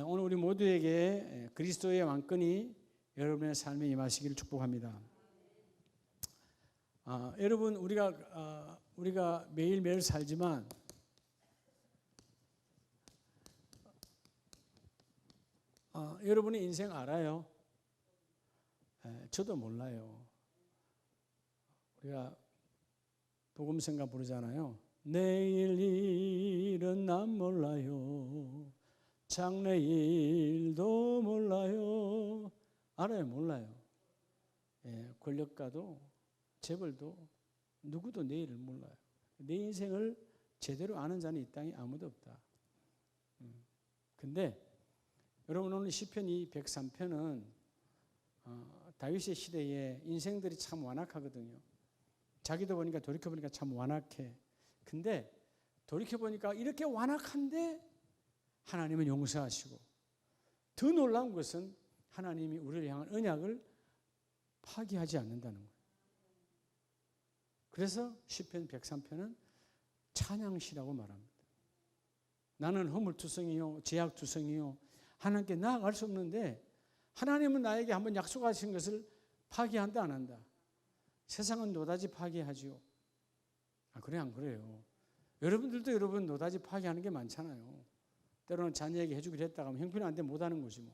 오늘 우리 모두에게 그리스도의 왕권이 여러분의 삶에 임하시기를 축복합니다. 여러분 우리가 매일매일 살지만 여러분의 인생 알아요? 저도 몰라요. 우리가 복음성가 부르잖아요. 내일 일은 난 몰라요. 장래일도 몰라요. 알아요? 몰라요? 권력가도 재벌도 누구도 내일을 몰라요. 내 인생을 제대로 아는 자는 이 땅에 아무도 없다. 근데 여러분 오늘 시편 이 103편은 다윗의 시대에 인생들이 참 완악하거든요. 자기도 보니까 돌이켜보니까 참 완악해. 근데 돌이켜보니까 이렇게 완악한데 하나님은 용서하시고 더 놀라운 것은 하나님이 우리를 향한 언약을 파기하지 않는다는 거예요. 그래서 시편 103편은 찬양시라고 말합니다. 나는 허물투성이요 죄악투성이요 하나님께 나아갈 수 없는데 하나님은 나에게 한번 약속하신 것을 파기한다 안 한다. 세상은 노다지 파기하지요. 그래 안 그래요? 여러분들도 여러분 노다지 파기하는 게 많잖아요. 때로는 자녀에게 해주기로 했다가 하면 형편이 안 되면 못하는 거지 뭐.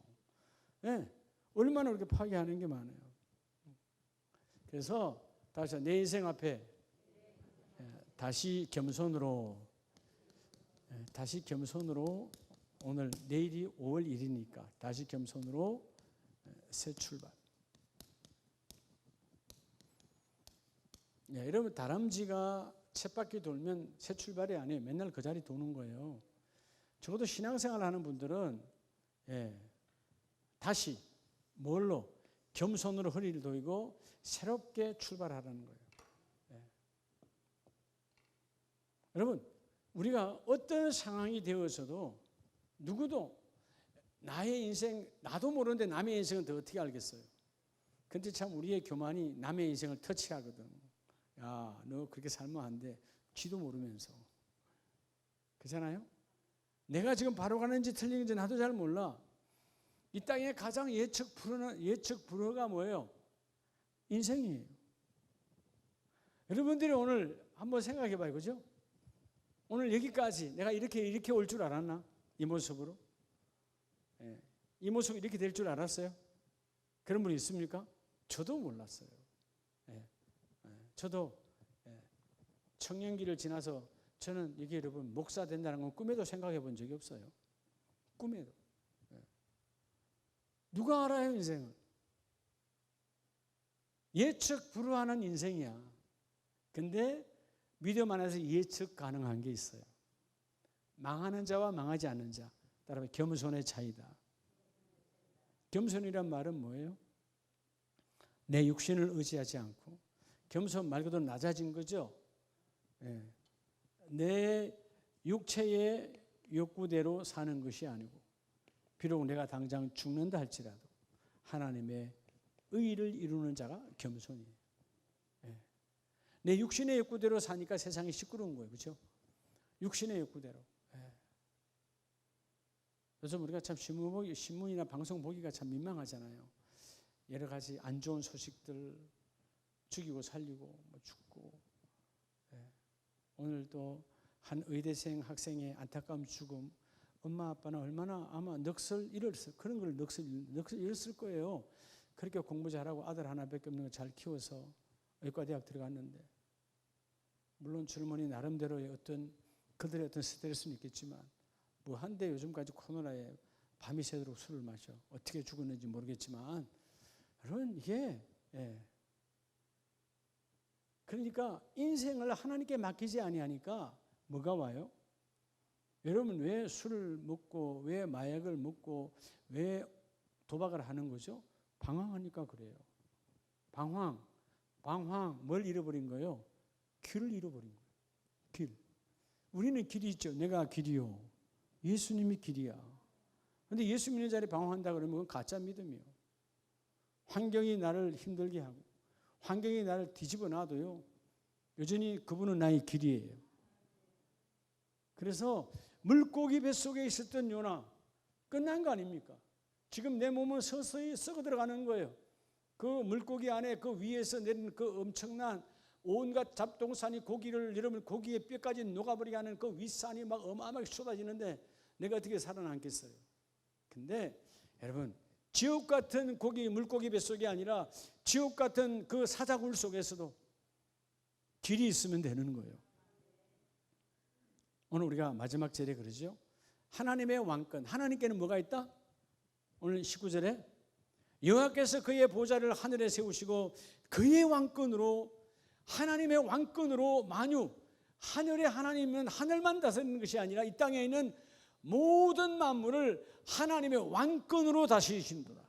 얼마나 그렇게 파기하는 게 많아요. 그래서 다시 내 인생 앞에 다시 겸손으로 오늘 내일이 5월 1일이니까 다시 겸손으로 새 출발. 여러분 다람쥐가 쳇바퀴 돌면 새 출발이 아니에요. 맨날 그 자리 도는 거예요. 적어도 신앙생활 하는 분들은 다시 뭘로? 겸손으로 허리를 돌리고 새롭게 출발하라는 거예요. 여러분 우리가 어떤 상황이 되어서도 누구도 나의 인생 나도 모르는데 남의 인생은 더 어떻게 알겠어요. 근데 참 우리의 교만이 남의 인생을 터치하거든. 야, 너 그렇게 살면 안 돼. 쥐도 모르면서. 그렇잖아요? 내가 지금 바로 가는지 틀리는지 나도 잘 몰라. 이 땅에 가장 예측 불허가 뭐예요? 인생이에요. 여러분들이 오늘 한번 생각해 봐요. 그죠? 오늘 여기까지 내가 이렇게 올 줄 알았나? 이 모습으로? 이 모습이 이렇게 될 줄 알았어요? 그런 분이 있습니까? 저도 몰랐어요. 저도 청년기를 지나서 저는 이게 여러분 목사 된다는 건 꿈에도 생각해 본 적이 없어요. 꿈에도. 누가 알아요 인생을? 예측 불허하는 인생이야. 근데 믿음 안에서 예측 가능한 게 있어요. 망하는 자와 망하지 않는 자. 따라서 겸손의 차이다. 겸손이란 말은 뭐예요? 내 육신을 의지하지 않고 겸손 말 그대로 낮아진 거죠. 내 육체의 욕구대로 사는 것이 아니고 비록 내가 당장 죽는다 할지라도 하나님의 의를 이루는 자가 겸손이에요. 내 육신의 욕구대로 사니까 세상이 시끄러운 거예요. 그렇죠? 육신의 욕구대로. 요즘 우리가 참 신문이나 방송 보기가 참 민망하잖아요. 여러 가지 안 좋은 소식들 죽이고 살리고 죽고. 오늘 또 한 의대생 학생의 안타까운 죽음. 엄마 아빠는 얼마나 아마 넋을 잃었을 그런 걸 넋을 잃었을 거예요. 그렇게 공부 잘하고 아들 하나밖에 없는 거 잘 키워서 의과대학 들어갔는데 물론 젊은이 나름대로의 그들의 어떤 스트레스는 있겠지만 한데 요즘까지 코로나에 밤이 새도록 술을 마셔. 어떻게 죽었는지 모르겠지만 여러분 이게 그러니까 인생을 하나님께 맡기지 아니하니까 뭐가 와요? 여러분 왜 술을 먹고 왜 마약을 먹고 왜 도박을 하는 거죠? 방황하니까 그래요. 방황 뭘 잃어버린 거예요? 길을 잃어버린 거예요. 길. 우리는 길이 있죠. 내가 길이요. 예수님이 길이야. 그런데 예수 믿는 자리 방황한다 그러면 그건 가짜 믿음이에요. 환경이 나를 힘들게 하고 환경이 나를 뒤집어 놔도요. 여전히 그분은 나의 길이에요. 그래서 물고기 뱃속에 있었던 요나 끝난 거 아닙니까? 지금 내 몸은 서서히 썩어 들어가는 거예요. 그 물고기 안에 그 위에서 내리는 그 엄청난 온갖 잡동산이 고기를 여러분 고기의 뼈까지 녹아버리게 하는 그 윗산이 막 어마어마하게 쏟아지는데 내가 어떻게 살아남겠어요? 근데 여러분 지옥 같은 물고기 뱃속이 아니라 지옥 같은 그 사자굴 속에서도 길이 있으면 되는 거예요. 오늘 우리가 마지막 절에 그러죠. 하나님의 왕권, 하나님께는 뭐가 있다? 오늘 19절에 여호와께서 그의 보좌를 하늘에 세우시고 그의 왕권으로 하나님의 왕권으로 만유 하늘의 하나님은 하늘만 다스리는 것이 아니라 이 땅에 있는 모든 만물을 하나님의 왕권으로 다스리신도다.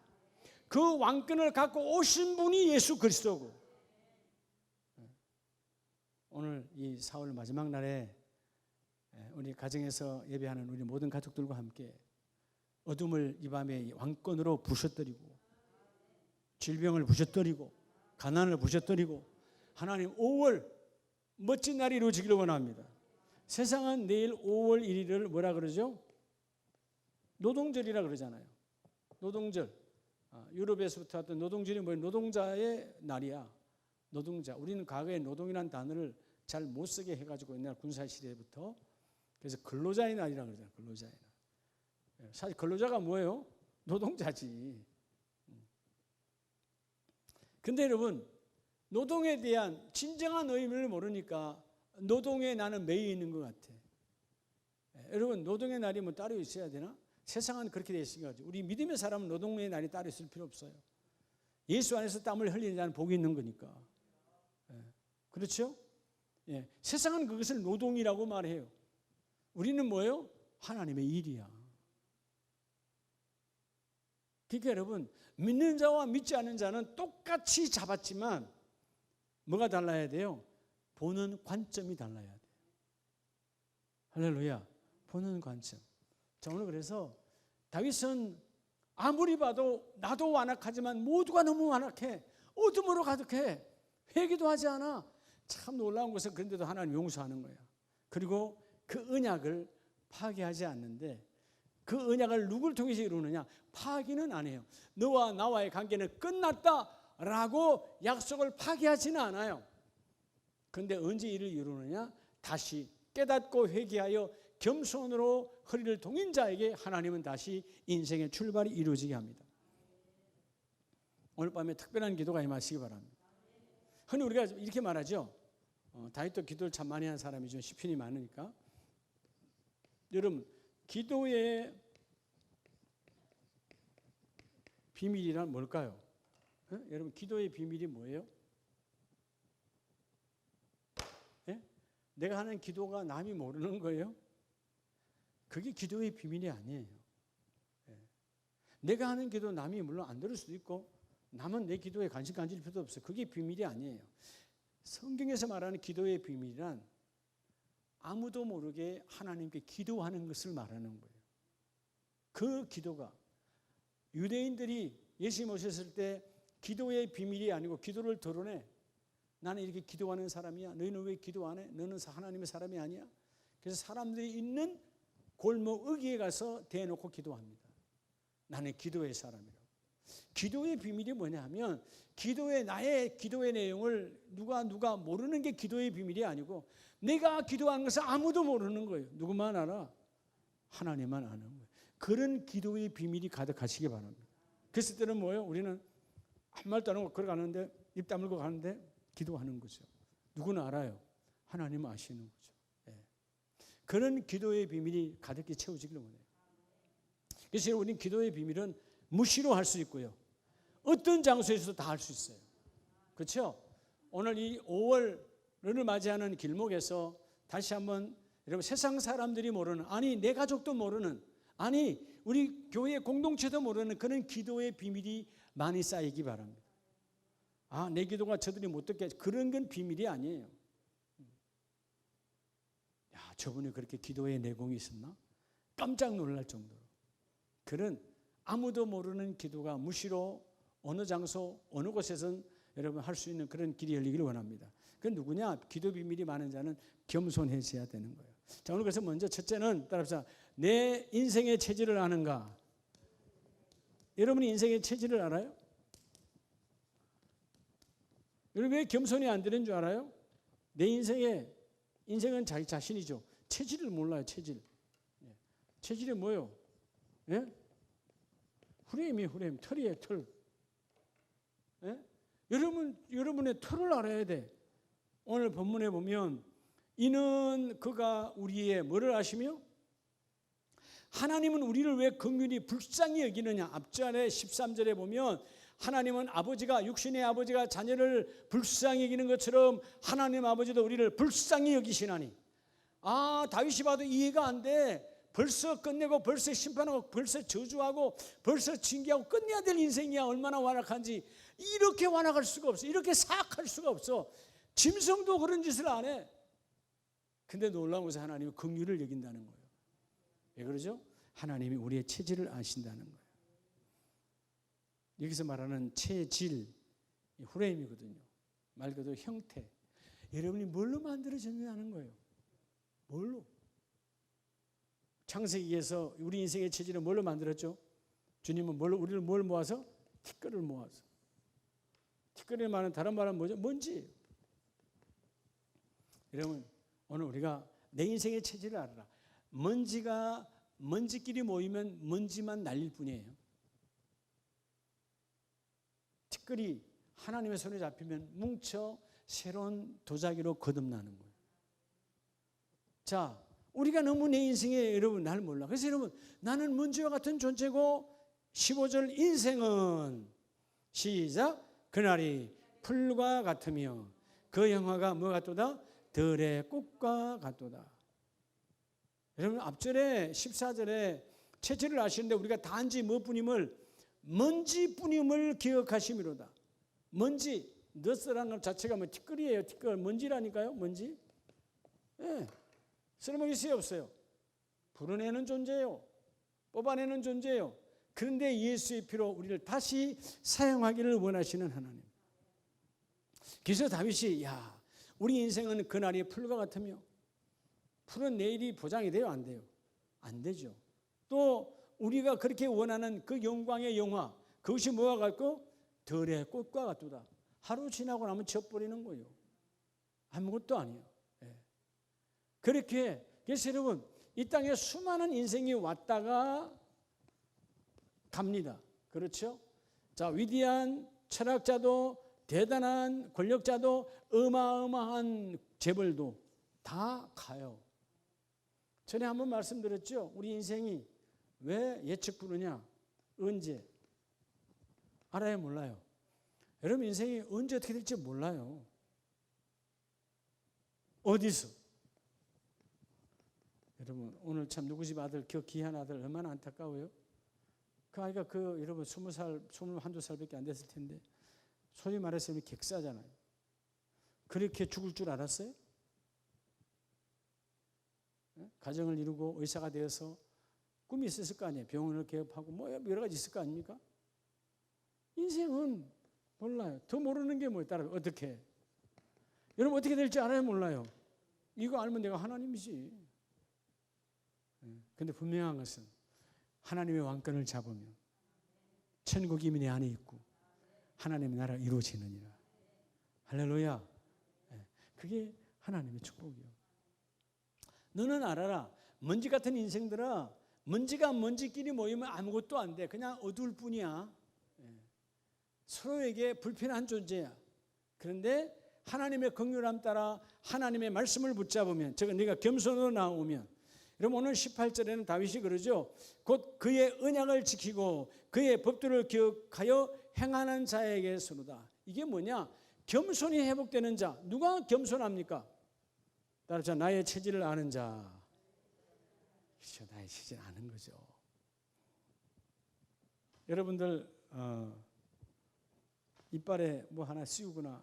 그 왕권을 갖고 오신 분이 예수 그리스도고 오늘 이 4월 마지막 날에 우리 가정에서 예배하는 우리 모든 가족들과 함께 어둠을 이 밤에 왕권으로 부셔뜨리고 질병을 부셔뜨리고 가난을 부셔뜨리고 하나님 5월 멋진 날이 이루어지기를 원합니다. 세상은 내일 5월 1일을 뭐라 그러죠? 노동절이라 그러잖아요. 노동절. 유럽에서부터 왔던 노동절이 뭐예요? 노동자의 날이야. 노동자. 우리는 과거에 노동이라는 단어를 잘 못 쓰게 해가지고 옛날 군사시대부터 그래서 근로자의 날이라 그러잖아요. 근로자의 날. 사실 근로자가 뭐예요? 노동자지. 근데 여러분 노동에 대한 진정한 의미를 모르니까 노동에 나는 매여 있는 것 같아. 여러분 노동의 날이 뭐 따로 있어야 되나? 세상은 그렇게 되어 있으니까 우리 믿음의 사람은 노동의 날이 따로 있을 필요 없어요. 예수 안에서 땀을 흘리는 자는 복이 있는 거니까. 그렇죠? 세상은 그것을 노동이라고 말해요. 우리는 뭐예요? 하나님의 일이야. 그러니까 여러분 믿는 자와 믿지 않는 자는 똑같이 잡았지만 뭐가 달라야 돼요? 보는 관점이 달라야 돼요. 할렐루야. 보는 관점. 자, 오늘 그래서 다윗은 아무리 봐도 나도 완악하지만 모두가 너무 완악해. 어둠으로 가득해. 회개도 하지 않아. 참 놀라운 것은 그런데도 하나님 용서하는 거야. 그리고 그 언약을 파괴하지 않는데 그 언약을 누구를 통해서 이루느냐? 파기는 안 해요. 너와 나와의 관계는 끝났다라고 약속을 파기하지는 않아요. 그런데 언제 이를 이루느냐? 다시 깨닫고 회개하여 겸손으로 허리를 동인 자에게 하나님은 다시 인생의 출발이 이루어지게 합니다. 오늘 밤에 특별한 기도가 임하시기 바랍니다. 흔히 우리가 이렇게 말하죠. 다윗도 기도를 참 많이 하는 사람이죠. 시편이 많으니까. 여러분 기도의 비밀이란 뭘까요? 여러분 기도의 비밀이 뭐예요? 내가 하는 기도가 남이 모르는 거예요? 그게 기도의 비밀이 아니에요. 내가 하는 기도 남이 물론 안 들을 수도 있고 남은 내 기도에 관심 가질 필요도 없어요. 그게 비밀이 아니에요. 성경에서 말하는 기도의 비밀이란 아무도 모르게 하나님께 기도하는 것을 말하는 거예요. 그 기도가 유대인들이 예수님 오셨을 때 기도의 비밀이 아니고 기도를 드러내. 나는 이렇게 기도하는 사람이야. 너희는 왜 기도 안 해? 너는 하나님의 사람이 아니야? 그래서 사람들이 있는 골목 어귀에 가서 대놓고 기도합니다. 나는 기도의 사람이라고. 기도의 비밀이 뭐냐 하면 나의 기도의 내용을 누가 모르는 게 기도의 비밀이 아니고 내가 기도하는 것을 아무도 모르는 거예요. 누구만 알아? 하나님만 아는 거예요. 그런 기도의 비밀이 가득하시기 바랍니다. 그랬을 때는 뭐예요? 우리는 한 말도 안 하고 걸어가는데 입 다물고 가는데 기도하는 거죠. 누구는 알아요. 하나님은 아시는 거죠. 그런 기도의 비밀이 가득히 채워지기를 원해요. 그래서 우리는 기도의 비밀은 무시로 할 수 있고요. 어떤 장소에서도 다 할 수 있어요. 그렇죠? 오늘 이 5월을 맞이하는 길목에서 다시 한번 여러분 세상 사람들이 모르는 아니 내 가족도 모르는 아니 우리 교회 공동체도 모르는 그런 기도의 비밀이 많이 쌓이기 바랍니다. 아, 내 기도가 저들이 못 듣게 그런 건 비밀이 아니에요. 야, 저분이 그렇게 기도의 내공이 있었나? 깜짝 놀랄 정도로. 그런 아무도 모르는 기도가 무시로 어느 장소 어느 곳에선 여러분 할 수 있는 그런 길이 열리기를 원합니다. 그 누구냐? 기도 비밀이 많은 자는 겸손해져야 되는 거예요. 자, 오늘 그래서 먼저 첫째는 따라합시다. 내 인생의 체질을 아는가? 여러분이 인생의 체질을 알아요? 여러분 왜 겸손이 안 되는 줄 알아요? 내 인생은 자기 자신이죠. 체질을 몰라요. 체질. 체질이 뭐예요? 예? 후레임이에요. 후레임. 털이에요. 털. 예? 여러분의 털을 알아야 돼. 오늘 본문에 보면 이는 그가 우리의 뭐를 아시며 하나님은 우리를 왜 긍휼히 불쌍히 여기느냐. 앞절에 13절에 보면 하나님은 아버지가 육신의 아버지가 자녀를 불쌍히 여기는 것처럼 하나님 아버지도 우리를 불쌍히 여기시나니. 다윗이 봐도 이해가 안 돼. 벌써 끝내고 벌써 심판하고 벌써 저주하고 벌써 징계하고 끝내야 될 인생이야. 얼마나 완악한지. 이렇게 완악할 수가 없어. 이렇게 사악할 수가 없어. 짐승도 그런 짓을 안 해. 근데 놀라운 것은 하나님이 긍휼을 여긴다는 거예요. 왜 그러죠? 하나님이 우리의 체질을 아신다는 거예요. 여기서 말하는 체질, 후레임이거든요. 말 그대로 형태. 여러분이 뭘로 만들어졌냐는 거예요. 뭘로? 창세기에서 우리 인생의 체질은 뭘로 만들었죠? 주님은 우리를 뭘 모아서? 티끌을 모아서. 티끌의 말은 다른 말은 뭐죠? 먼지. 여러분 오늘 우리가 내 인생의 체질을 알아라. 먼지끼리 모이면 먼지만 날릴 뿐이에요. 티끌이 하나님의 손에 잡히면 뭉쳐 새로운 도자기로 거듭나는 거예요. 자, 우리가 너무 내 인생에 여러분 날 몰라. 그래서 여러분 나는 먼지와 같은 존재고 15절 인생은 시작 그날이 풀과 같으며 그 영화가 뭐 같도다? 들의 꽃과 같도다. 여러분 앞절에 14절에 체질을 아시는데 우리가 단지 무엇뿐임을 먼지뿐임을 기억하심이로다. 먼지, 너스라는 것 자체가 뭐 티끌이에요. 티끌, 먼지라니까요. 먼지. 예, 쓸모 있어요 없어요? 불어내는 존재예요. 뽑아내는 존재예요. 그런데 예수의 피로 우리를 다시 사용하기를 원하시는 하나님. 그래서 다윗이 우리 인생은 그날이 풀과 같으며 풀은 내일이 보장이 돼요? 안 돼요? 안 되죠. 또 우리가 그렇게 원하는 그 영광의 영화 그것이 뭐와 같고 들의 꽃과 같도다. 하루 지나고 나면 져버리는 거예요. 아무것도 아니에요. 그렇게 그래서 여러분 이 땅에 수많은 인생이 왔다가 갑니다. 그렇죠? 자, 위대한 철학자도 대단한 권력자도 어마어마한 재벌도 다 가요. 전에 한번 말씀드렸죠. 우리 인생이 왜 예측 불허냐? 언제? 알아요? 몰라요? 여러분 인생이 언제 어떻게 될지 몰라요. 어디서? 여러분 오늘 참 누구 집 아들 그 귀한 아들 얼마나 안타까워요. 그 아이가 여러분 20살, 21~22살밖에 안 됐을 텐데 소위 말해서 객사잖아요. 그렇게 죽을 줄 알았어요? 가정을 이루고 의사가 되어서 꿈이 있었을 거 아니에요. 병원을 개업하고 뭐 여러 가지 있을 거 아닙니까? 인생은 몰라요. 더 모르는 게 뭐예요? 따라 어떻게? 여러분 어떻게 될지 알아요? 몰라요? 이거 알면 내가 하나님이지. 근데 분명한 것은 하나님의 왕권을 잡으면 천국이 내 안에 있고 하나님의 나라가 이루어지느니라. 할렐루야. 그게 하나님의 축복이요. 너는 알아라. 먼지 같은 인생들아, 먼지가 먼지끼리 모이면 아무것도 안 돼. 그냥 어두울 뿐이야. 서로에게 불편한 존재야. 그런데 하나님의 긍휼함 따라 하나님의 말씀을 붙잡으면, 네가 겸손으로 나오면, 여러분 오늘 18절에는 다윗이 그러죠. 곧 그의 언약을 지키고 그의 법도를 기억하여 행하는 자에게 서로다. 이게 뭐냐? 겸손이 회복되는 자. 누가 겸손합니까? 따라서 나의 체질을 아는 자. 그렇죠. 나의 체질을 아는 거죠. 여러분들 이빨에 뭐 하나 씌우거나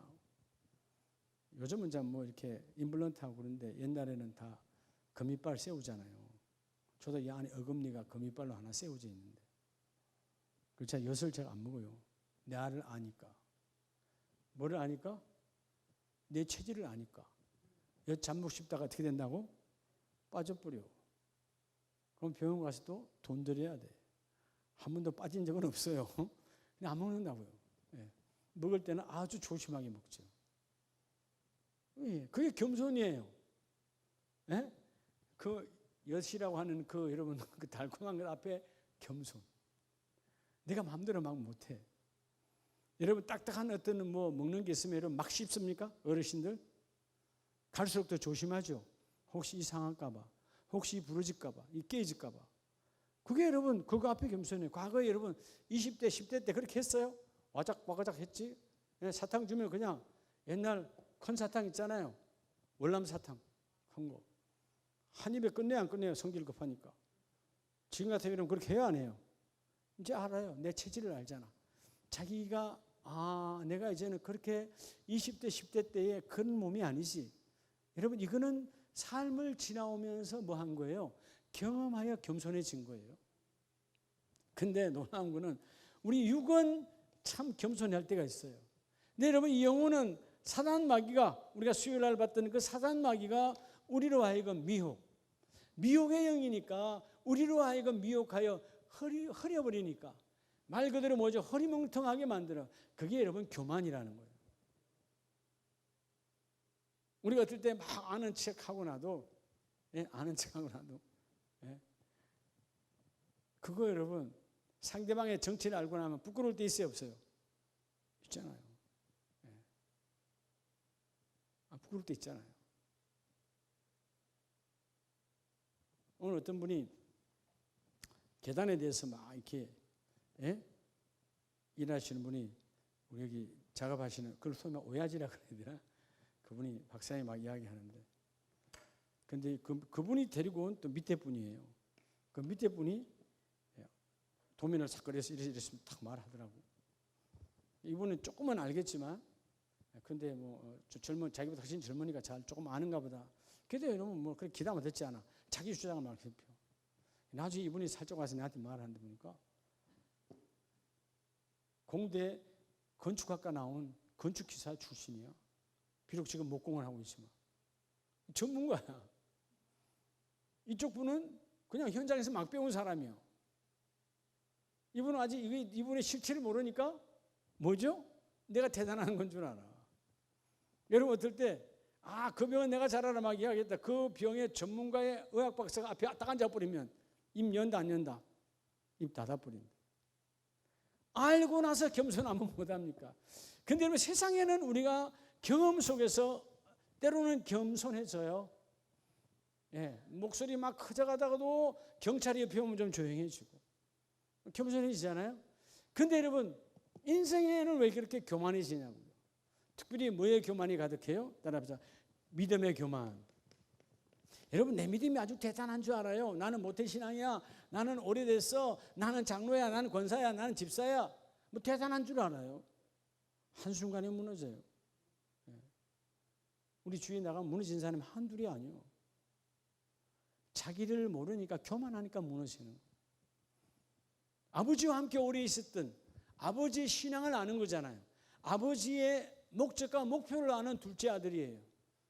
요즘은 뭐 이렇게 임플란트하고 그런데 옛날에는 다 금이빨 세우잖아요. 저도 이 안에 어금니가 금이빨로 하나 세워져 있는데 그렇죠. 엿을 제가 안 먹어요. 내 알을 아니까. 뭐를 아니까? 내 체질을 아니까. 엿 잠복 씹다가 어떻게 된다고? 빠져버려. 그럼 병원 가서 또 돈 들여야 돼. 한 번도 빠진 적은 없어요. 그냥 안 먹는다고요. 예. 먹을 때는 아주 조심하게 먹죠. 예. 그게 겸손이에요. 예? 그 엿이라고 하는 그 여러분 그 달콤한 것 앞에 겸손. 내가 마음대로 막 못해. 여러분 딱딱한 어떤 뭐 먹는 게 있으면 여러분 막 씹습니까? 어르신들? 갈수록 더 조심하죠. 혹시 이상할까 봐. 혹시 부러질까 봐. 깨질까 봐. 그게 여러분 그거 앞에 겸손해요. 과거에 여러분 20대 10대 때 그렇게 했어요? 와작와가작 했지? 사탕 주면 그냥 옛날 큰 사탕 있잖아요. 월남 사탕 큰 거. 한 입에 끝내야 안 끝내요. 성질 급하니까. 지금 같으면 그렇게 해야 안 해요. 이제 알아요. 내 체질을 알잖아. 자기가 내가 이제는 그렇게 20대 10대 때의 그런 몸이 아니지. 여러분 이거는 삶을 지나오면서 뭐 한 거예요? 경험하여 겸손해진 거예요. 근데 놀라운 거는 우리 육은 참 겸손할 때가 있어요. 근데 여러분 이 영혼은 사단 마귀가 우리가 수요일 날 봤던 그 사단 마귀가 우리로 하여금 미혹의 영이니까 우리로 하여금 미혹하여 흐려버리니까 말 그대로 뭐죠? 허리멍텅하게 만들어. 그게 여러분 교만이라는 거예요. 우리가 어떨 때 막 아는 척하고 나도 아는 척하고 나도 그거 여러분 상대방의 정체를 알고 나면 부끄러울 때 있어요 없어요? 있잖아요. 부끄러울 때 있잖아요. 오늘 어떤 분이 계단에 대해서 막 이렇게 일하시는 분이 우리 여기 작업하시는 그걸 소위 오야지라 그래야 되나? 그분이 박사님 막 이야기하는데 근데 그분이 데리고 온 또 밑에 분이에요. 그 밑에 분이 도면을 싹 그려서 이랬으면 딱 말하더라고. 이분은 조금은 알겠지만 근데 뭐 자기보다 훨씬 젊으니까 잘 조금 아는가 보다. 그래도 여러분 뭐 그렇게 기다만 듣지 않아. 자기 주장을 막 해표. 나중에 이분이 살짝 와서 나한테 말하는데 보니까 공대 건축학과 나온 건축기사 출신이야. 비록 지금 목공을 하고 있지만 전문가야. 이쪽 분은 그냥 현장에서 막 배운 사람이야. 이분은 아직 이분의 실체를 모르니까 뭐죠? 내가 대단한 건 줄 알아. 여러분 어떨 때 그 병은 내가 잘 알아 막 이야기했다. 그 병의 전문가의 의학 박사가 앞에 딱 앉아버리면 입 연다 안 연다? 입 닫아버린다. 알고 나서 겸손하면 못합니까? 근데 여러분 세상에는 우리가 경험 속에서 때로는 겸손해져요. 목소리 막 커져가다가도 경찰이 옆에 오면 좀 조용해지고 겸손해지잖아요. 근데 여러분 인생에는 왜 그렇게 교만해지냐고요. 특별히 뭐에 교만이 가득해요? 따라합시다. 믿음의 교만. 여러분 내 믿음이 아주 대단한 줄 알아요. 나는 모태신앙이야. 나는 오래됐어. 나는 장로야. 나는 권사야. 나는 집사야. 뭐 대단한 줄 알아요. 한순간에 무너져요. 우리 주위에 나가면 무너진 사람이 한둘이 아니에요. 자기를 모르니까 교만하니까 무너지는 거예요. 아버지와 함께 오래 있었던 아버지의 신앙을 아는 거잖아요. 아버지의 목적과 목표를 아는 둘째 아들이에요.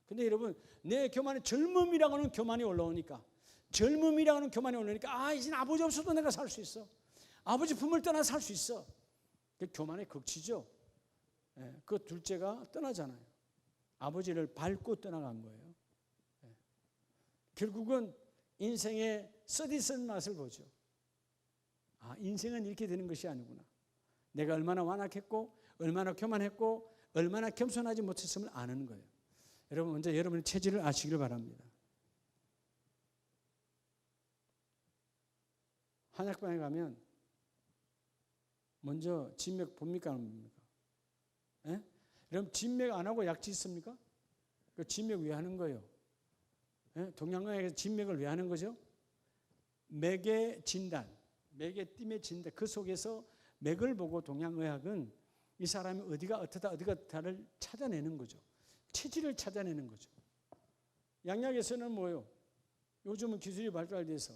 근데 여러분 내 교만의 젊음이라고 하는 교만이 올라오니까 이제는 아버지 없어도 내가 살 수 있어. 아버지 품을 떠나 살 수 있어. 그 교만의 극치죠. 그 둘째가 떠나잖아요. 아버지를 밟고 떠나간 거예요. 결국은 인생의 쓰디쓴 맛을 보죠. 인생은 이렇게 되는 것이 아니구나. 내가 얼마나 완악했고 얼마나 교만했고 얼마나 겸손하지 못했음을 아는 거예요. 여러분 먼저 여러분의 체질을 아시길 바랍니다. 한약방에 가면 먼저 진맥 봅니까 안 봅니까? 여러분 진맥 안 하고 약 짓습니까? 그 진맥 왜 하는 거예요? 동양의학에서 진맥을 왜 하는 거죠? 맥의 진단, 맥의 띠의 진단, 그 속에서 맥을 보고 동양의학은 이 사람이 어디가 어떠다를 찾아내는 거죠. 체질을 찾아내는 거죠. 양약에서는 뭐예요? 요즘은 기술이 발달돼서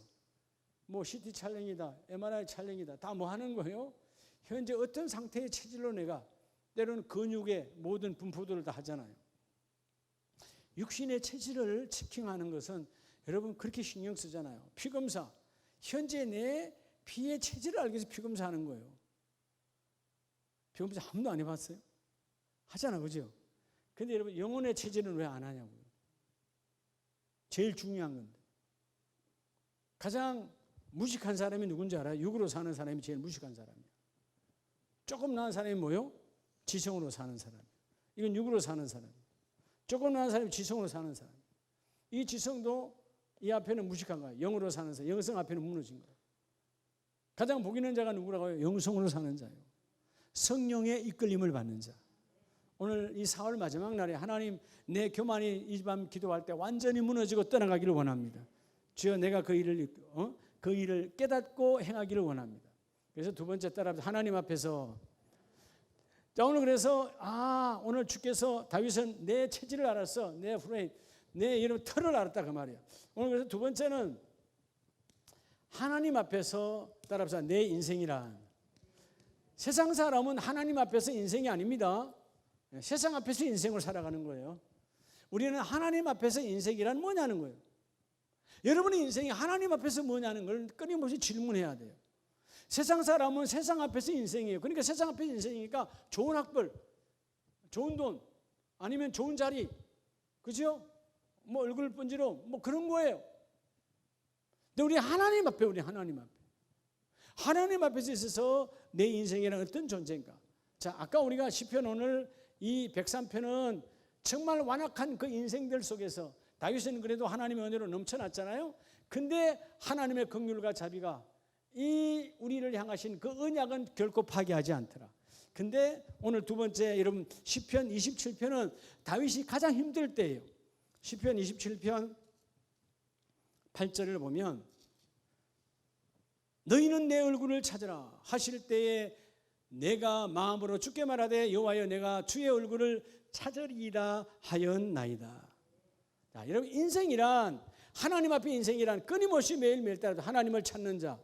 뭐 CT 촬영이다, MRI 촬영이다, 다 뭐 하는 거예요? 현재 어떤 상태의 체질로 내가 때로는 근육의 모든 분포들을 다 하잖아요. 육신의 체질을 체킹하는 것은 여러분 그렇게 신경 쓰잖아요. 피검사, 현재 내 피의 체질을 알기 위해서 피검사 하는 거예요. 피검사 한 번도 안 해봤어요? 하잖아, 그죠? 근데 여러분, 영혼의 체질은 왜 안 하냐고요. 제일 중요한 건데. 가장 무식한 사람이 누군지 알아요? 육으로 사는 사람이 제일 무식한 사람이에요. 조금 나은 사람이 뭐요? 지성으로 사는 사람. 이건 육으로 사는 사람. 조금 나은 사람이 지성으로 사는 사람. 이 지성도 이 앞에는 무식한 거예요. 영으로 사는 사람. 영성 앞에는 무너진 거예요. 가장 복 있는 자가 누구라고 해요? 영성으로 사는 자예요. 성령의 이끌림을 받는 자. 오늘 이 4월 마지막 날에 하나님, 내 교만이 이 밤 기도할 때 완전히 무너지고 떠나가기를 원합니다. 주여, 내가 그 일을 깨닫고 행하기를 원합니다. 그래서 두 번째 따라서 하나님 앞에서, 자, 오늘 그래서 오늘 주께서 다윗은 내 체질을 알았어. 내 프레임, 내 이름 털을 알았다 그 말이야. 오늘 그래서 두 번째는 하나님 앞에서 따라서 내 인생이란, 세상 사람은 하나님 앞에서 인생이 아닙니다. 세상 앞에서 인생을 살아가는 거예요. 우리는 하나님 앞에서 인생이란 뭐냐는 거예요. 여러분의 인생이 하나님 앞에서 뭐냐는 걸 끊임없이 질문해야 돼요. 세상 사람은 세상 앞에서 인생이에요. 그러니까 세상 앞에서 인생이니까 좋은 학벌, 좋은 돈, 아니면 좋은 자리, 그죠? 뭐 얼굴 번지로 뭐 그런 거예요. 근데 우리 하나님 앞에, 하나님 앞에서 있어서 내 인생이란 어떤 존재인가? 자, 아까 우리가 시편 오늘 이 103편은 정말 완악한 그 인생들 속에서 다윗은 그래도 하나님의 은혜로 넘쳐났잖아요. 근데 하나님의 긍휼과 자비가 이 우리를 향하신 그 언약은 결코 파괴하지 않더라. 근데 오늘 두 번째, 여러분, 시편 27편은 다윗이 가장 힘들 때예요. 시편 27편 8절을 보면, 너희는 내 얼굴을 찾으라 하실 때에 내가 마음으로 주께 말하되 여호와여, 내가 주의 얼굴을 찾으리라 하였나이다. 자, 여러분, 인생이란, 하나님 앞에 인생이란 끊임없이 매일매일 따라도 하나님을 찾는 자.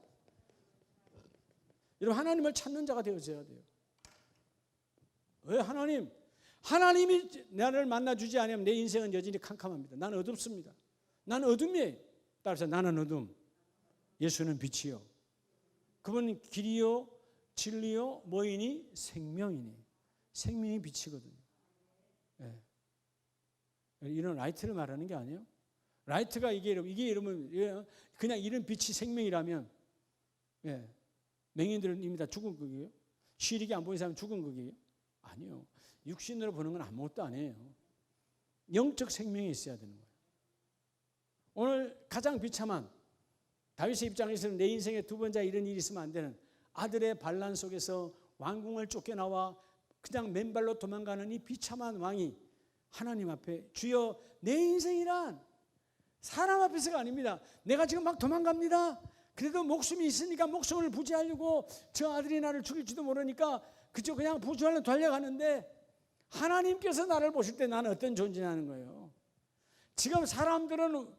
여러분, 하나님을 찾는 자가 되어져야 돼요. 왜? 하나님이 나를 만나주지 않으면 내 인생은 여전히 캄캄합니다. 나는 어둡습니다. 나는 어둠이에요. 따라서 나는 어둠, 예수는 빛이요, 그분은 길이요 진리요 뭐이니? 생명이니. 생명이 빛이거든요. 네. 이런 라이트를 말하는 게 아니에요. 라이트가 이게 이러면 그냥 이런 빛이 생명이라면, 예, 맹인들은 이미 다 죽은 거예요. 시력이 안 보이는 사람은 죽은 거예요. 아니요. 육신으로 보는 건 아무것도 아니에요. 영적 생명이 있어야 되는 거예요. 오늘 가장 비참한 다윗의 입장에서는 내 인생에 두 번째 이런 일이 있으면 안 되는, 아들의 반란 속에서 왕궁을 쫓겨나와 그냥 맨발로 도망가는 이 비참한 왕이 하나님 앞에, 주여, 내 인생이란 사람 앞에서가 아닙니다. 내가 지금 막 도망갑니다. 그래도 목숨이 있으니까 목숨을 부지하려고 저 아들이 나를 죽일지도 모르니까 그저 그냥 부지하려고 달려가는데, 하나님께서 나를 보실 때 나는 어떤 존재냐는 거예요. 지금 사람들은,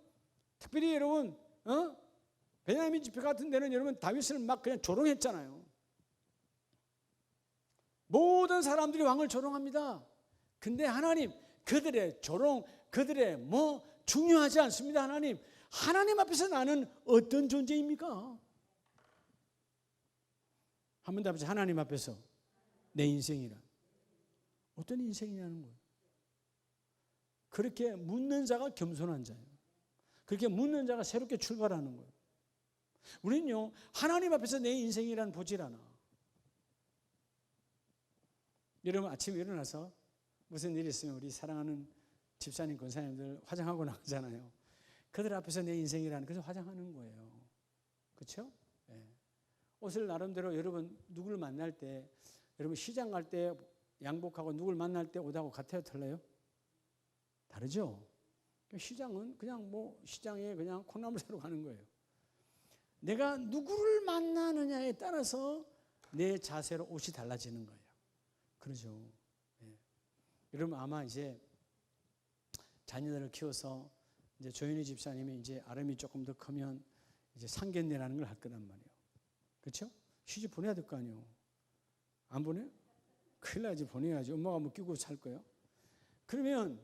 특별히 여러분, 베냐민 집회 같은 데는 여러분 다윗을 막 그냥 조롱했잖아요. 모든 사람들이 왕을 조롱합니다. 근데 하나님, 그들의 조롱, 그들의 중요하지 않습니다. 하나님 앞에서 나는 어떤 존재입니까? 한 번 더 해보세요. 하나님 앞에서 내 인생이란 어떤 인생이냐는 거예요. 그렇게 묻는 자가 겸손한 자예요. 그렇게 묻는 자가 새롭게 출발하는 거예요. 우리는요, 하나님 앞에서 내 인생이란 보질 않아. 여러분, 아침에 일어나서 무슨 일이 있으면 우리 사랑하는 집사님, 권사님들 화장하고 나가잖아요. 그들 앞에서 내 인생이라는, 그래서 화장하는 거예요. 그렇죠? 네. 옷을 나름대로, 여러분 누구를 만날 때, 여러분 시장 갈 때 양복하고 누구를 만날 때 옷하고 같아요, 틀려요? 다르죠? 시장은 그냥 시장에 그냥 콩나물 사러 가는 거예요. 내가 누구를 만나느냐에 따라서 내 자세로 옷이 달라지는 거예요. 그러죠. 네. 여러분, 아마 이제 자녀들을 키워서 이제 조윤희 집사님이 이제 아름이 조금 더 크면 이제 상견례라는 걸 할 거란 말이에요. 그렇죠? 시집 보내야 될 거 아니에요. 안 보내? 큰일 나지. 보내야지. 엄마가 뭐 끼고 살 거예요. 그러면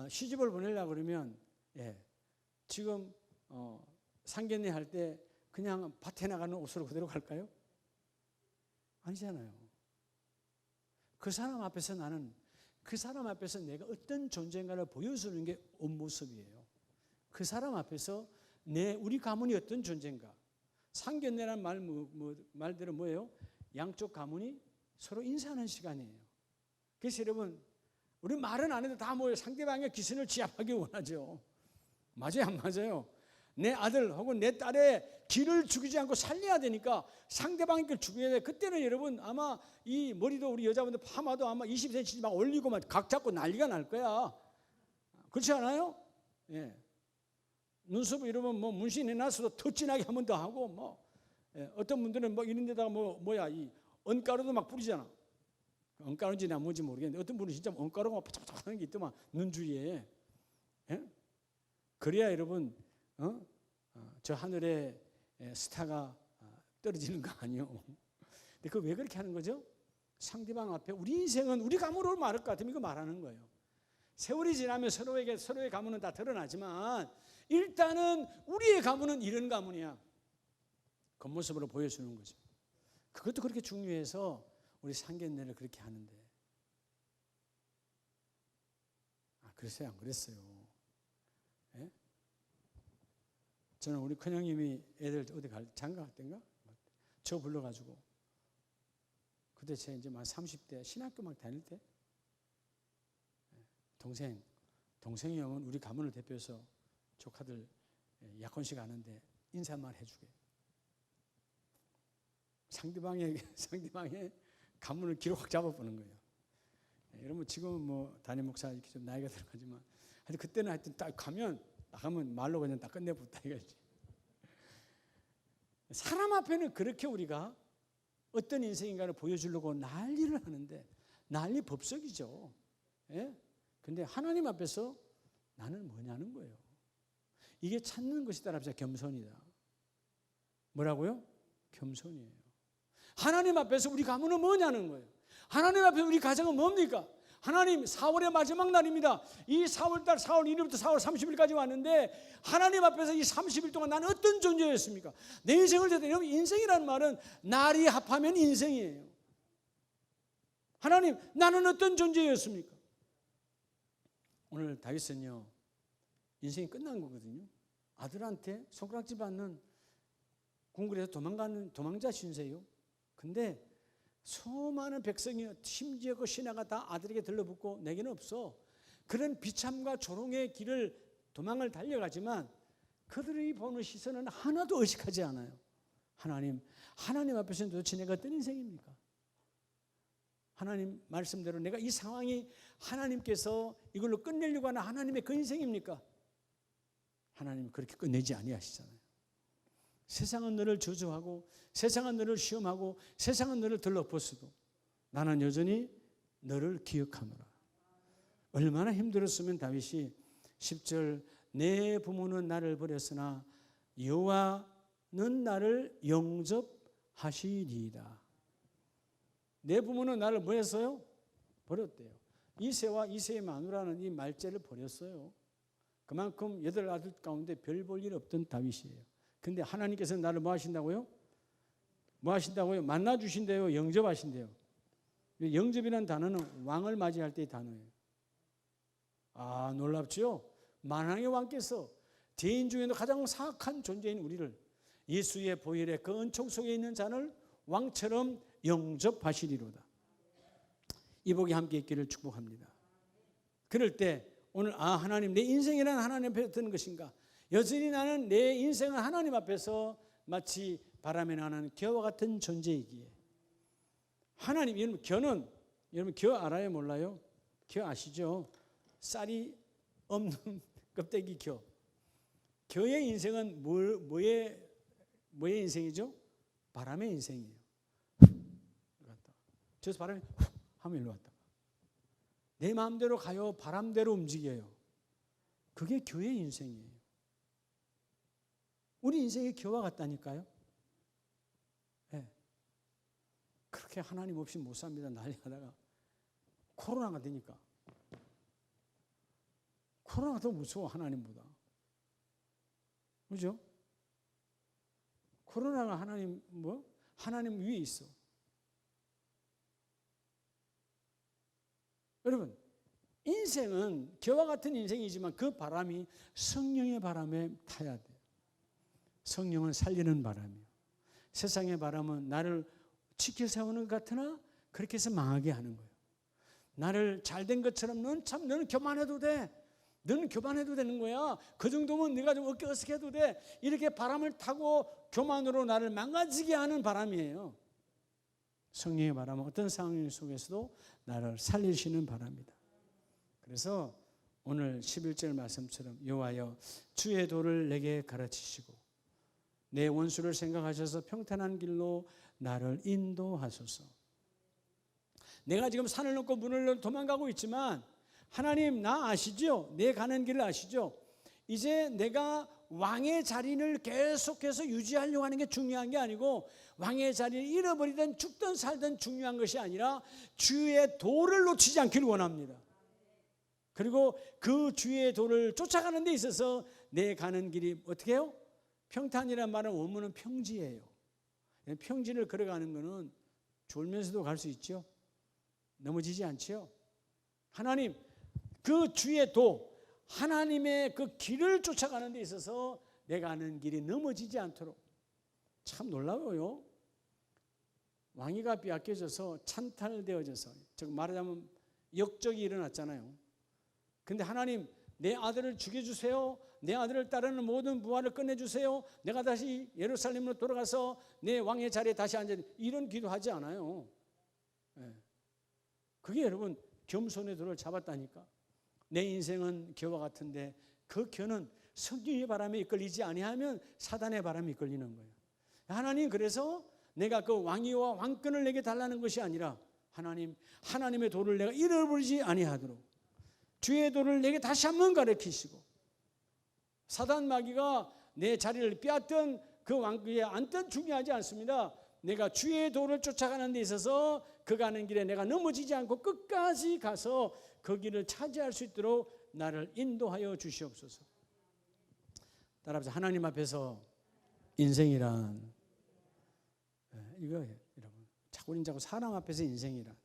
시집을 보내려고 그러면, 예, 지금 상견례 할 때 그냥 밭에 나가는 옷으로 그대로 갈까요? 아니잖아요. 그 사람 앞에서 나는 그 사람 앞에서 내가 어떤 존재인가를 보여주는 게 옷 모습이에요. 그 사람 앞에서 우리 가문이 어떤 존재인가. 상견례란 말대로 뭐예요? 양쪽 가문이 서로 인사하는 시간이에요. 그래서 여러분, 우리 말은 안 해도 다 모여 상대방의 기선을 제압하기 원하죠. 맞아요, 안 맞아요? 내 아들 혹은 내 딸의 길을 죽이지 않고 살려야 되니까 상대방의 길을 죽여야 돼. 그때는 여러분 아마 이 머리도 우리 여자분들 파마도 아마 20cm 막 올리고 막 각 잡고 난리가 날 거야. 그렇지 않아요? 예. 눈썹 이러면 뭐 문신해놨어도 더 진하게 한 번 더 하고 뭐 어떤 분들은 뭐 이런 데다가 이 언가루도 막 뿌리잖아. 언가루인지나 뭔지 모르겠는데 어떤 분은 진짜 언가루가 바짝바짝 하는 게 있더만 눈 주위에. 예? 그래야 여러분 저 하늘에 스타가 떨어지는 거 아니에요. 근데 그 왜 그렇게 하는 거죠? 상대방 앞에 우리 인생은 우리 가문으로 말할 것 같으면 이거 말하는 거예요. 세월이 지나면 서로의 가문은 다 드러나지만 일단은 우리의 가문은 이런 가문이야. 겉모습으로 보여주는 거죠. 그것도 그렇게 중요해서 우리 상견례를 그렇게 하는데. 그랬어요? 안 그랬어요? 예? 저는 우리 큰형님이 애들 어디 장가 갈 때인가? 저 불러가지고 그때 제 이제 막 30대 신학교 막 다닐 때 동생이 형은 우리 가문을 대표해서 조카들 약혼식 하는데 인사만 해주게. 상대방의 가문을 기록 확 잡아보는 거예요. 여러분 지금은 뭐 담임 목사 이렇게 좀 나이가 들어가지만 하여튼 그때는 하여튼 딱 나가면 말로 그냥 다 끝내붙다 이거지. 사람 앞에는 그렇게 우리가 어떤 인생인가를 보여주려고 난리를 하는데 난리 법석이죠. 예? 근데 하나님 앞에서 나는 뭐냐는 거예요. 이게 찾는 것이다. 겸손이다. 뭐라고요? 겸손이에요. 하나님 앞에서 우리 가문은 뭐냐는 거예요. 하나님 앞에 우리 가정은 뭡니까? 하나님 4월의 마지막 날입니다. 이 4월달 4월 1일부터 4월 30일까지 왔는데 하나님 앞에서 이 30일 동안 나는 어떤 존재였습니까? 내 인생을 여러분 인생이라는 말은 날이 합하면 인생이에요. 하나님 나는 어떤 존재였습니까? 오늘 다윗은요 인생이 끝난 거거든요. 아들한테 손가락질 받는 궁궐에서 도망자 신세요. 근데 수많은 백성이 심지어 그 신하가 다 아들에게 들러붙고 내게는 없어. 그런 비참과 조롱의 길을 도망을 달려가지만 그들이 보는 시선은 하나도 의식하지 않아요. 하나님 앞에서는 도대체 내가 어떤 인생입니까? 하나님 말씀대로 내가 이 상황이 하나님께서 이걸로 끝내려고 하는 하나님의 그 인생입니까? 하나님 그렇게 끝내지 아니하시잖아요. 세상은 너를 저주하고 세상은 너를 시험하고 세상은 너를 들러붙어도 나는 여전히 너를 기억하노라. 얼마나 힘들었으면 다윗이 10절 내 부모는 나를 버렸으나 여호와는 나를 영접하시리이다. 내 부모는 나를 뭐 했어요? 버렸대요. 이새와 이새의 마누라는 이 말죄를 버렸어요. 그만큼 8아들 가운데 별 볼 일 없던 다윗이에요. 근데 하나님께서는 나를 뭐 하신다고요? 뭐 하신다고요? 만나주신대요? 영접하신대요? 영접이라는 단어는 왕을 맞이할 때의 단어예요. 놀랍죠? 만왕의 왕께서 죄인 중에도 가장 사악한 존재인 우리를 예수의 보혈의 그 은총 속에 있는 자를 왕처럼 영접하시리로다. 이 복이 함께 있기를 축복합니다. 그럴 때 오늘 하나님 내 인생이란 하나님 앞에 드는 것인가? 여전히 나는 내 인생은 하나님 앞에서 마치 바람에 나는 겨와 같은 존재이기에 하나님 여러분 겨 알아요 몰라요? 겨 아시죠? 쌀이 없는 껍데기 겨의 인생은 뭐의 인생이죠? 바람의 인생이에요. 저기서 바람이 훅 하면 일로 왔다. 내 마음대로 가요. 바람대로 움직여요. 그게 겨의 인생이에요. 우리 인생이 겨와 같다니까요. 네. 그렇게 하나님 없이 못 삽니다. 난리하다가 코로나가 되니까 코로나가 더 무서워 하나님보다. 그죠? 코로나가 하나님 위에 있어. 여러분, 인생은 겨와 같은 인생이지만 그 바람이 성령의 바람에 타야 돼요. 성령은 살리는 바람이에요. 세상의 바람은 나를 지켜 세우는 것 같으나 그렇게 해서 망하게 하는 거예요. 나를 잘된 것처럼 너는 교만해도 돼. 너는 교만해도 되는 거야. 그 정도면 네가 좀 어깨 어색해도 돼. 이렇게 바람을 타고 교만으로 나를 망가지게 하는 바람이에요. 성령의 바람은 어떤 상황 속에서도 나를 살리시는 바람이다. 그래서 오늘 11절 말씀처럼 여호와여 주의 도를 내게 가르치시고 내 원수를 생각하셔서 평탄한 길로 나를 인도하소서. 내가 지금 산을 넘고 문을 넘어 도망가고 있지만 하나님 나 아시죠? 내 가는 길을 아시죠? 이제 내가 왕의 자리를 계속해서 유지하려고 하는 게 중요한 게 아니고 왕의 자리를 잃어버리든 죽든 살든 중요한 것이 아니라 주의 도를 놓치지 않기를 원합니다. 그리고 그 주의 도를 쫓아가는 데 있어서 내 가는 길이 어떻게 해요? 평탄이라는 말은 원문은 평지예요. 평지를 걸어가는 것은 졸면서도 갈 수 있죠. 넘어지지 않죠. 하나님 그 주의 도 하나님의 그 길을 쫓아가는 데 있어서 내가 가는 길이 넘어지지 않도록. 참 놀라워요. 왕위가 빼앗겨져서 찬탈되어져서 즉 말하자면 역적이 일어났잖아요. 근데 하나님 내 아들을 죽여주세요. 내 아들을 따르는 모든 부하를 끝내주세요. 내가 다시 예루살렘으로 돌아가서 내 왕의 자리에 다시 앉아. 이런 기도하지 않아요. 그게 여러분 겸손의 도를 잡았다니까. 내 인생은 겨와 같은데 그 겨는 성령의 바람에 이끌리지 아니하면 사단의 바람에 이끌리는 거예요. 하나님 그래서 내가 그 왕위와 왕권을 내게 달라는 것이 아니라 하나님의 도를 내가 잃어버리지 아니하도록 주의 도를 내게 다시 한번 가르치시고 사단 마귀가 내 자리를 빼앗던 그 왕위에 앉든 중요하지 않습니다. 내가 주의 도를 쫓아가는 데 있어서 그 가는 길에 내가 넘어지지 않고 끝까지 가서 그 길을 차지할 수 있도록 나를 인도하여 주시옵소서. 따라서 하나님 앞에서 인생이란 이거예요, 여러분. 자꾸 사람 앞에서 인생이란.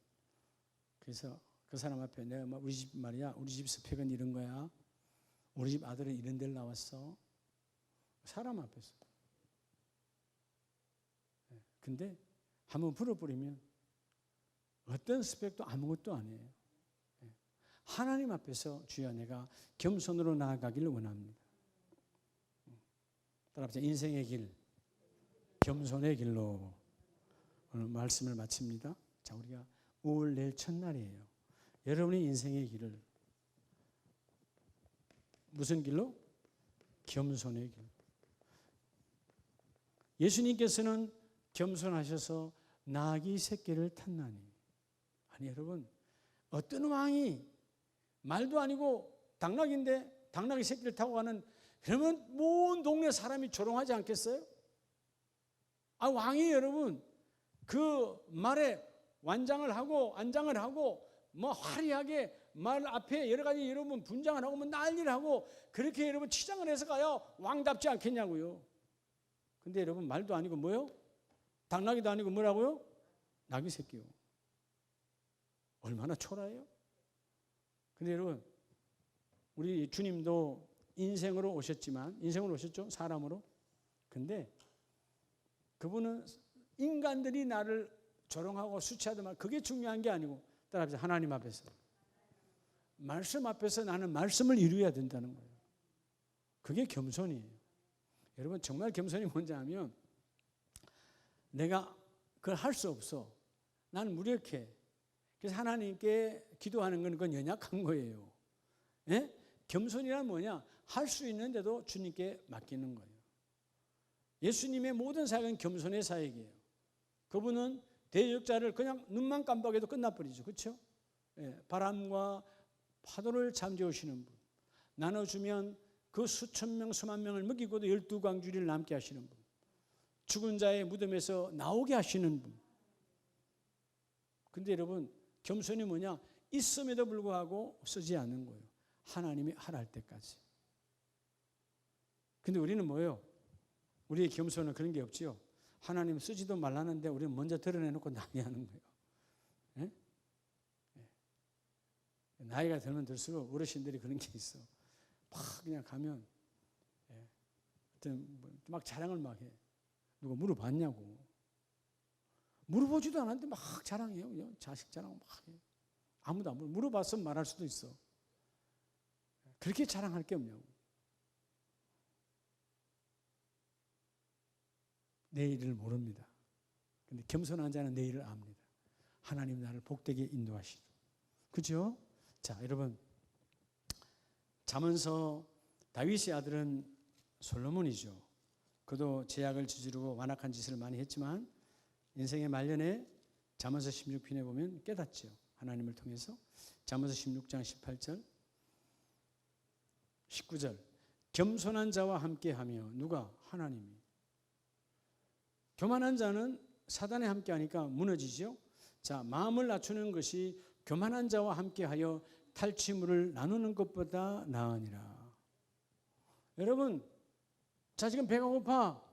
그래서 그 사람 앞에 내가 우리 집 말이야, 우리 집 스펙은 이런 거야. 우리 집 아들은 이런 데를 나왔어. 사람 앞에서. 근데 한번 불어버리면 어떤 스펙도 아무것도 아니에요. 하나님 앞에서 주여 내가 겸손으로 나아가기를 원합니다. 따라서 인생의 길, 겸손의 길로 오늘 말씀을 마칩니다. 자, 우리가 5월 내일 첫날이에요. 여러분의 인생의 길을 무슨 길로? 겸손의 길. 예수님께서는 겸손하셔서 나귀 새끼를 탔나니. 아니 여러분, 어떤 왕이 말도 아니고 당나귀인데 당나귀 새끼를 타고 가는, 그러면 온 동네 사람이 조롱하지 않겠어요? 왕이 여러분 그 말에 완장을 하고 안장을 하고 뭐 화려하게 말 앞에 여러 가지 여러분 분장을 하고 뭐 난리를 하고 그렇게 여러분 치장을 해서 가야 왕답지 않겠냐고요. 근데 여러분 말도 아니고 뭐요? 당나귀도 아니고 뭐라고요? 나귀 새끼요. 얼마나 초라해요? 근데 여러분 우리 주님도 인생으로 오셨죠? 사람으로. 근데 그분은 인간들이 나를 조롱하고 수치하든 말 그게 중요한 게 아니고 따라서 하나님 앞에서 말씀 앞에서 나는 말씀을 이루어야 된다는 거예요. 그게 겸손이에요. 여러분 정말 겸손이 뭔지 아면 내가 그걸 할 수 없어. 나는 무력해. 그래서 하나님께 기도하는 건 그건 연약한 거예요. 예? 겸손이란 뭐냐? 할 수 있는데도 주님께 맡기는 거예요. 예수님의 모든 사역은 겸손의 사역이에요. 그분은 대적자를 그냥 눈만 깜빡해도 끝나버리죠. 그렇죠? 예, 바람과 파도를 잠재우시는 분. 나눠주면 그 수천 명, 수만 명을 먹이고도 12광주리를 남게 하시는 분. 죽은 자의 무덤에서 나오게 하시는 분. 근데 여러분 겸손이 뭐냐? 있음에도 불구하고 쓰지 않는 거예요. 하나님이 하라 할 때까지. 근데 우리는 뭐예요? 우리의 겸손은 그런 게 없지요. 하나님 쓰지도 말라는데 우리는 먼저 드러내놓고 난리하는 거예요. 예? 예. 나이가 들면 들수록 어르신들이 그런 게 있어. 막 그냥 가면 막 자랑을 막 해. 누가 물어봤냐고. 물어보지도 않았는데 막 자랑해요. 그냥 자식 자랑 막 해. 아무도 안 물어봤으면 말할 수도 있어. 그렇게 자랑할 게 없냐고. 내일을 모릅니다. 근데 겸손한 자는 내일을 압니다. 하나님 나를 복되게 인도하시죠. 그죠? 자, 여러분. 잠언서 다윗의 아들은 솔로몬이죠. 그도 죄악을 저지르고 완악한 짓을 많이 했지만 인생의 말년에 잠언서 16편에 보면 깨닫죠. 하나님을 통해서. 잠언서 16장 18절 19절 겸손한 자와 함께하며 누가? 하나님이. 교만한 자는 사단에 함께하니까 무너지죠. 자, 마음을 낮추는 것이 교만한 자와 함께하여 탈취물을 나누는 것보다 나으니라. 여러분, 자, 지금 배가 고파.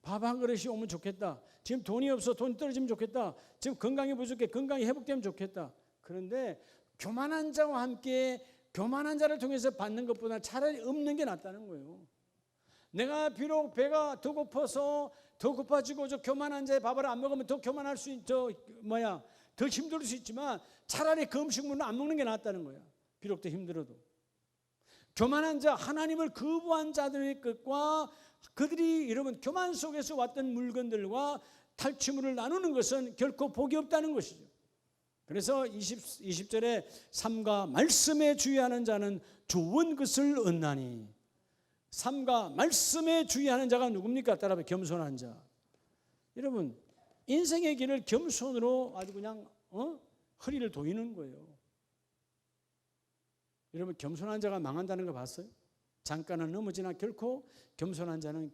밥 한 그릇이 오면 좋겠다. 지금 돈이 없어. 돈 떨어지면 좋겠다. 지금 건강이 부족해. 건강이 회복되면 좋겠다. 그런데 교만한 자와 함께 교만한 자를 통해서 받는 것보다 차라리 없는 게 낫다는 거예요. 내가 비록 배가 더 고파서 더 고파지고 저 교만한 자의 밥을 안 먹으면 더 교만할 수 더 힘들 수 있지만 차라리 그 음식물은 안 먹는 게 낫다는 거야. 비록 더 힘들어도. 교만한 자, 하나님을 거부한 자들의 것과 그들이 여러분 교만 속에서 왔던 물건들과 탈취물을 나누는 것은 결코 복이 없다는 것이죠. 그래서 20절에 삶과 말씀에 주의하는 자는 좋은 것을 얻나니. 삶과 말씀에 주의하는 자가 누굽니까? 따라서 겸손한 자. 여러분, 인생의 길을 겸손으로 아주 그냥 허리를 도이는 거예요. 여러분, 겸손한 자가 망한다는 거 봤어요? 잠깐은 넘어지나 결코 겸손한 자는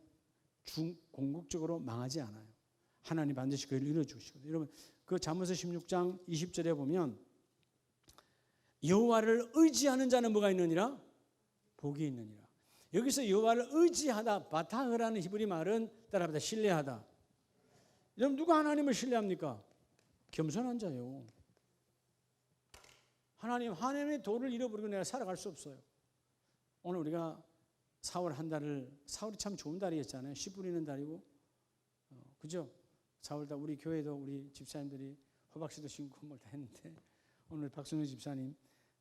궁극적으로 망하지 않아요. 하나님 반드시 그를 이루어주시거든요. 여러분, 그 잠언서 16장 20절에 보면 여호와를 의지하는 자는 뭐가 있느니라? 복이 있느니라. 여기서 여호와를 의지하다, 바타흐라는 히브리 말은 따라합니다. 신뢰하다. 여러분, 누가 하나님을 신뢰합니까? 겸손한 자요. 하나님의 도를 잃어버리고 내가 살아갈 수 없어요. 오늘 우리가 4월 한 달을, 4월이 참 좋은 달이었잖아요. 씨 뿌리는 달이고, 그죠? 4월달 우리 교회도 우리 집사님들이 호박씨도 심고 뭘 다 했는데 오늘 박순우 집사님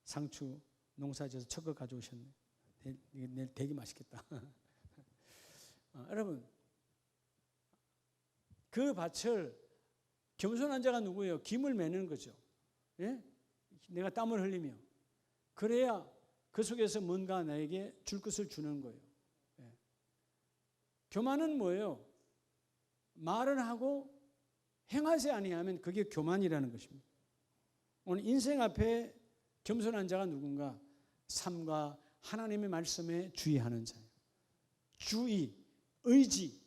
상추 농사지어서 첫 거 가져오셨네. 내일 되게 맛있겠다. 여러분, 그 밭을 겸손한 자가 누구예요? 김을 매는 거죠. 예? 내가 땀을 흘리며 그래야 그 속에서 뭔가 나에게 줄 것을 주는 거예요. 예. 교만은 뭐예요? 말은 하고 행하지 아니하면 그게 교만이라는 것입니다. 오늘 인생 앞에 겸손한 자가 누군가? 삶과 하나님의 말씀에 주의하는 자예요. 주의, 의지,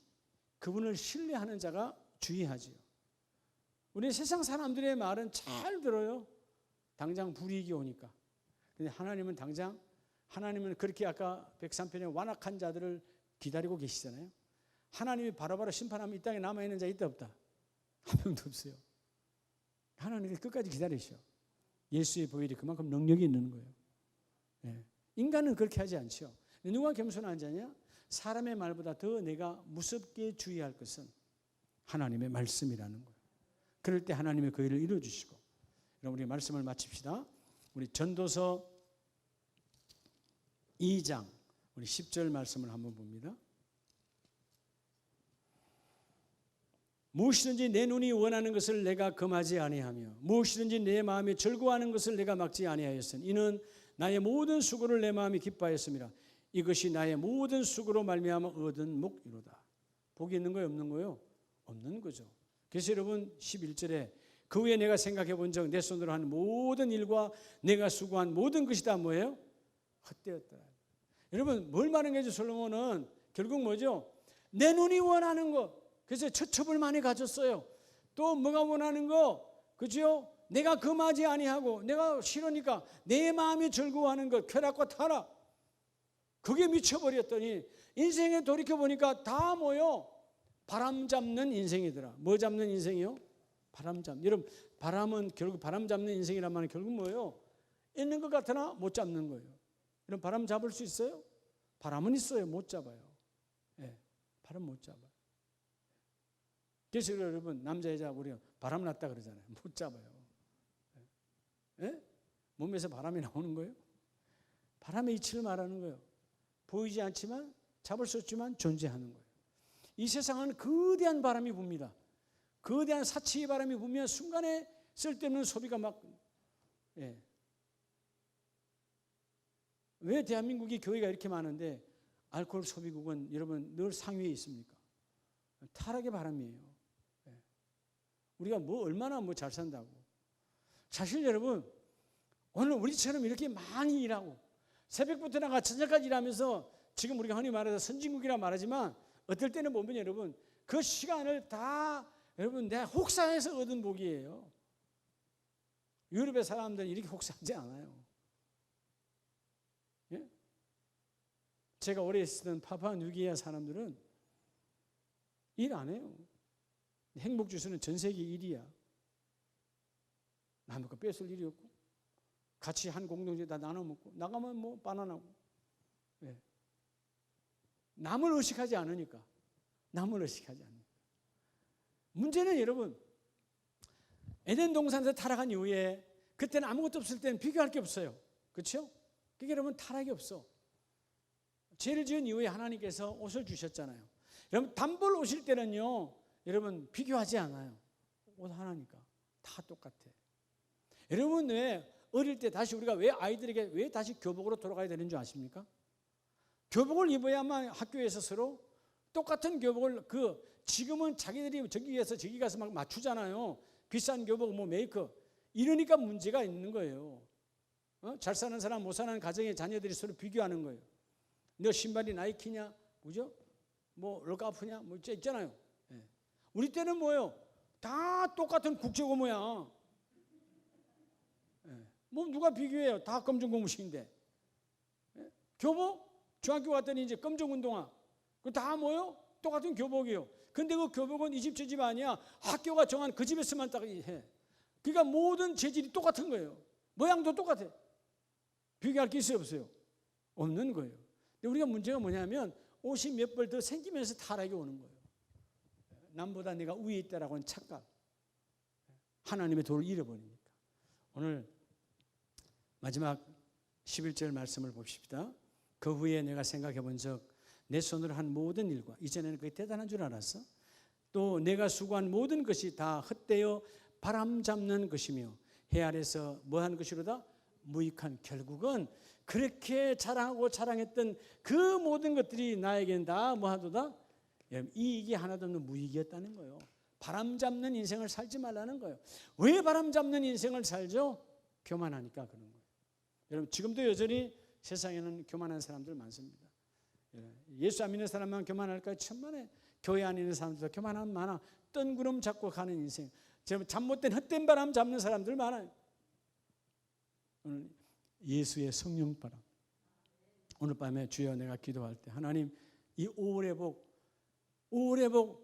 그분을 신뢰하는 자가 주의하지요. 우리 세상 사람들의 말은 잘 들어요. 당장 불이익이 오니까. 근데 하나님은 그렇게 아까 103편에 완악한 자들을 기다리고 계시잖아요. 하나님이 바로바로 심판하면 이 땅에 남아있는 자 있다 없다? 한 명도 없어요. 하나님이 끝까지 기다리셔. 예수의 보혈이 그만큼 능력이 있는 거예요. 네. 인간은 그렇게 하지 않죠. 누가 겸손한 자냐? 사람의 말보다 더 내가 무섭게 주의할 것은 하나님의 말씀이라는 거예요. 그럴 때 하나님의 그 일을 이루어주시고. 그럼 우리 말씀을 마칩시다. 우리 전도서 2장 우리 10절 말씀을 한번 봅니다. 무엇이든지 내 눈이 원하는 것을 내가 금하지 아니하며 무엇이든지 내 마음이 즐거워하는 것을 내가 막지 아니하였으니 이는 나의 모든 수고를 내 마음이 기뻐하였습니다. 이것이 나의 모든 수고로 말미암아 얻은 목이로다. 복이 있는 거예요, 없는 거예요? 없는 거죠. 그래서 여러분 11절에 그 후에 내가 생각해 본 적 내 손으로 한 모든 일과 내가 수고한 모든 것이 다 뭐예요? 헛되었더라. 여러분 뭘 말하는 거죠? 솔로몬은 결국 뭐죠? 내 눈이 원하는 것. 그래서 처첩을 많이 가졌어요. 또 뭐가 원하는 거? 그죠? 내가 금하지 아니하고 내가 싫으니까 내 마음이 즐거워하는 것, 쾌락과 타락. 그게 미쳐버렸더니 인생에 돌이켜보니까 다 뭐요? 바람 잡는 인생이더라. 뭐 잡는 인생이요? 바람 잡는. 여러분, 바람은 결국 바람 잡는 인생이란 말은 결국 뭐예요? 있는 것 같으나 못 잡는 거예요. 이런 바람 잡을 수 있어요? 바람은 있어요. 못 잡아요. 예, 바람 못 잡아요. 그래서 여러분, 남자 여자 우리가 바람 났다 그러잖아요. 못 잡아요. 예? 몸에서 바람이 나오는 거예요. 바람의 이치를 말하는 거예요. 보이지 않지만 잡을 수 없지만 존재하는 거예요. 이 세상은 거대한 바람이 붑니다. 거대한 사치의 바람이 불면 순간에 쓸데없는 소비가 막, 예. 왜 대한민국이 교회가 이렇게 많은데 알코올 소비국은 여러분 늘 상위에 있습니까? 타락의 바람이에요. 예. 우리가 뭐 얼마나 뭐 잘 산다고. 사실 여러분, 오늘 우리처럼 이렇게 많이 일하고 새벽부터 나가 저녁까지 일하면서 지금 우리가 흔히 말해서 선진국이라 말하지만 어떨 때는 보면 여러분 그 시간을 다 여러분 내가 혹사해서 얻은 복이에요. 유럽의 사람들은 이렇게 혹사하지 않아요. 예? 제가 오래 있었던 파푸아뉴기니아 사람들은 일 안 해요. 행복 주스는 전 세계 1위야. 남의 거 뺏을 일이 없고 같이 한 공동체 다 나눠 먹고 나가면 뭐 바나나고. 예. 남을 의식하지 않으니까. 남을 의식하지 않으니까. 문제는 여러분, 에덴 동산에서 타락한 이후에 그때는 아무것도 없을 때는 비교할 게 없어요. 그렇죠? 그게 여러분 타락이 없어. 죄를 지은 이후에 하나님께서 옷을 주셨잖아요. 여러분 단벌 오실 때는요, 여러분 비교하지 않아요. 옷 하나니까 다 똑같아. 여러분 왜 어릴 때 다시 우리가 왜 아이들에게 왜 다시 교복으로 돌아가야 되는 줄 아십니까? 교복을 입어야만 학교에서 서로 똑같은 교복을 지금은 자기들이 저기 위해서 저기 가서 막 맞추잖아요. 비싼 교복 뭐 메이크업 이러니까 문제가 있는 거예요. 잘 사는 사람 못 사는 가정의 자녀들이 서로 비교하는 거예요. 너 신발이 나이키냐, 그죠? 뭐 럭아프냐, 뭐 있잖아요. 예. 우리 때는 뭐예요? 다 똑같은 국제고모야. 예. 뭐 누가 비교해요? 다 검정고무신인데. 예. 교복 중학교 갔더니 이제 검정운동화. 그 다 뭐요? 똑같은 교복이요. 근데 그 교복은 이 집 저 집 아니야. 학교가 정한 그 집에서만 딱 해. 그러니까 모든 재질이 똑같은 거예요. 모양도 똑같아. 비교할 게 있어요, 없어요? 없는 거예요. 근데 우리가 문제가 뭐냐면 옷이 몇 벌 더 생기면서 타락이 오는 거예요. 남보다 내가 위에 있다라고 하는 착각. 하나님의 도를 잃어버리니까. 오늘 마지막 11절 말씀을 봅시다. 그 후에 내가 생각해 본 적 내 손으로 한 모든 일과 이전에는 그게 대단한 줄 알았어. 또 내가 수고한 모든 것이 다 헛되어 바람 잡는 것이며 해 아래서 뭐한 것이로다 무익한 결국은 그렇게 자랑하고 자랑했던 그 모든 것들이 나에게는 다 뭐하도다 이익이 하나도 없는 무익이었다는 거예요. 바람 잡는 인생을 살지 말라는 거예요. 왜 바람 잡는 인생을 살죠? 교만하니까 그런 거예요. 여러분 지금도 여전히 세상에는 교만한 사람들 많습니다. 예수 안 믿는 사람만 교만할까요? 천만에 교회 안에 있는 사람들도 교만함 많아. 뜬구름 잡고 가는 인생. 잠 못된 헛된 바람 잡는 사람들 많아요. 오늘 예수의 성령 바람. 오늘 밤에 주여 내가 기도할 때 하나님 이 5월의 복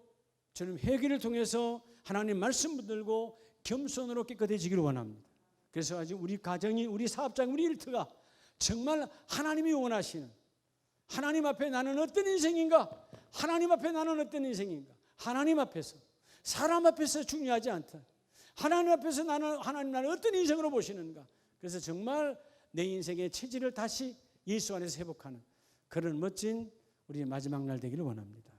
저는 회개를 통해서 하나님 말씀 붙들고 겸손으로 깨끗해지기를 원합니다. 그래서 아직 우리 가정이 우리 사업장 우리 일터가 정말 하나님이 원하시는 하나님 앞에 나는 어떤 인생인가? 하나님 앞에 나는 어떤 인생인가? 하나님 앞에서 사람 앞에서 중요하지 않다. 하나님 앞에서 하나님 나를 어떤 인생으로 보시는가? 그래서 정말 내 인생의 체질을 다시 예수 안에서 회복하는 그런 멋진 우리 마지막 날 되기를 원합니다.